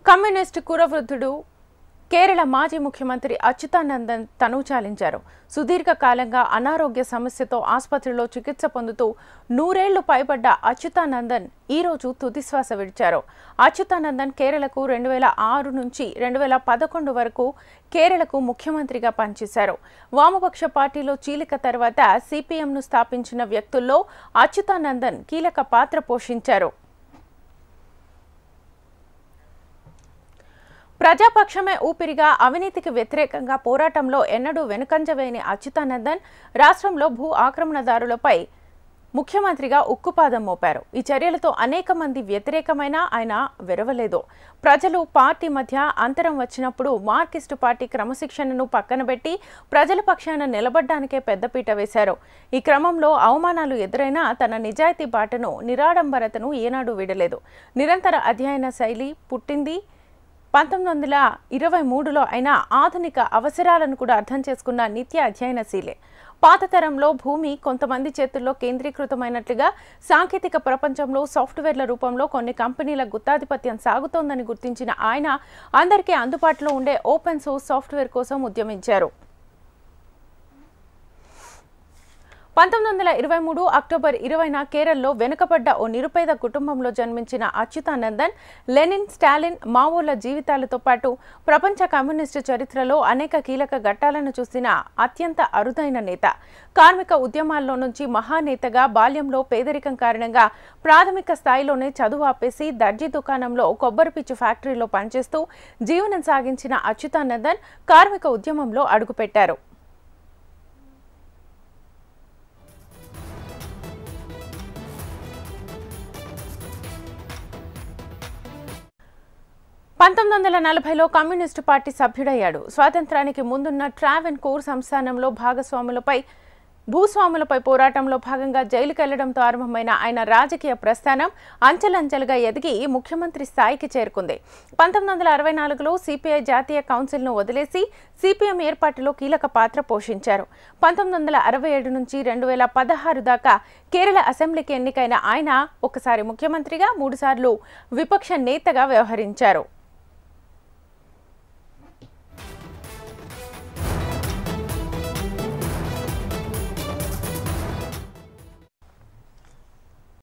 Communist కురవృద్ధుడు Kerala మాజీ ముఖ్యమంత్రి అచ్యుతానందన్ తనుచాలించారు. సుదీర్ఘ కాలంగా అనారోగ్య సమస్యతో ఆసుపత్రిలో చికిత్స పొందుతూ 100 ఏళ్లు పైబడ్డ అచ్యుతానందన్ ఈ రోజు తుదిశ్వాస విడిచారు. అచ్యుతానందన్ కేరళకు 2006 నుంచి 2011 వరకు కేరళకు ముఖ్యమంత్రిగా పనిచేశారు. వామపక్ష పార్టీలో చీలిక తర్వాత సిపిఎంను స్థాపించిన వ్యక్తుల్లో అచ్యుతానందన్ కీలక పాత్ర పోషించారు. ప్రజాపక్షమే ఊపిరిగా అవినీతికి వ్యతిరేకంగా పోరాటంలో ఎన్నడూ వెనుకంజ వేయని అచ్యుతానందన్ రాష్ట్రంలో భూ ఆక్రమణదారులపై ముఖ్యమంత్రిగా ఉక్కుపాదం మోపారు. ఈ చర్యలతో అనేక మంది వ్యతిరేకమైన ఆయన వెరవలేదు. ప్రజలు పార్టీ మధ్య అంతరం వచ్చినప్పుడు మార్కిస్టు పార్టీ క్రమశిక్షణను పక్కనబెట్టి ప్రజల పక్షాన నిలబడ్డానికే పెద్దపీట వేశారు. ఈ క్రమంలో అవమానాలు ఎదురైనా తన నిజాయితీ బాటను నిరాడంబరతను ఏనాడు వీడలేదు. నిరంతర అధ్యయన శైలి పుట్టింది 1923లో అయినా ఆధునిక అవసరాలను కూడా అర్థం చేసుకున్న నిత్య అధ్యయనశీలే. పాత తరంలో భూమి కొంతమంది చేతుల్లో కేంద్రీకృతమైనట్లుగా సాంకేతిక ప్రపంచంలో సాఫ్ట్వేర్ల రూపంలో కొన్ని కంపెనీల గుత్తాధిపత్యం సాగుతోందని గుర్తించిన ఆయన అందరికీ అందుబాటులో ఉండే ఓపెన్ సోర్స్ సాఫ్ట్వేర్ కోసం ఉద్యమించారు. 1923 అక్టోబర్ 20న కేరళలో వెనుకబడ్డ ఓ నిరుపేద కుటుంబంలో జన్మించిన అచ్యుతానందన్ లెనిన్, స్టాలిన్, మావోల జీవితాలతో పాటు ప్రపంచ కమ్యూనిస్టు చరిత్రలో అనేక కీలక ఘట్టాలను చూసిన అత్యంత అరుదైన నేత. కార్మిక ఉద్యమాల్లో నుంచి మహానేతగా బాల్యంలో పేదరికం కారణంగా ప్రాథమిక స్థాయిలోనే చదువు ఆపేసి దర్జీ దుకాణంలో కొబ్బరిపిచ్చు ఫ్యాక్టరీలో పనిచేస్తూ జీవనం సాగించిన అచ్యుతానందన్ కార్మిక ఉద్యమంలో అడుగుపెట్టారు. లో కమ్యూనిస్టు పార్టీ సభ్యుడయ్యాడు. స్వాతంత్రానికి ముందున్న ట్రావెన్కోర్ సంస్థానంలో భూస్వాములపై పోరాటంలో భాగంగా జైలుకెళ్లడంతో ఆరంభమైన ఆయన రాజకీయ ప్రస్థానం అంచెలంచెలుగా ఎదిగి ముఖ్యమంత్రి స్థాయికి చేరుకుంది. 1964లో సిపిఐ జాతీయ కౌన్సిల్ను వదిలేసి సిపిఎం ఏర్పాటులో కీలక పాత్ర పోషించారు. 1967 నుంచి 2016 దాకా కేరళ అసెంబ్లీకి ఎన్నికైన ఆయన ఒకసారి ముఖ్యమంత్రిగా, 3 సార్లు విపక్ష నేతగా వ్యవహరించారు.